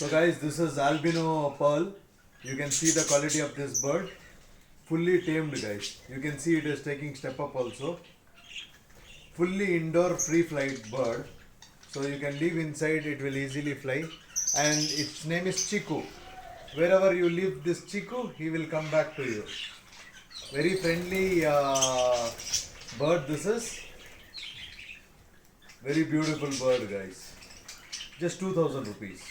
So guys, this is albino pearl. You can see the quality of this bird. Fully tamed guys. You can see it is taking step up also. Fully indoor free flight bird. So you can live inside, it will easily fly. And its name is chikkuu. Wherever you leave this chikkuu, he will come back to you. Very friendly bird this is. Very beautiful bird guys. Just 2000 rupees.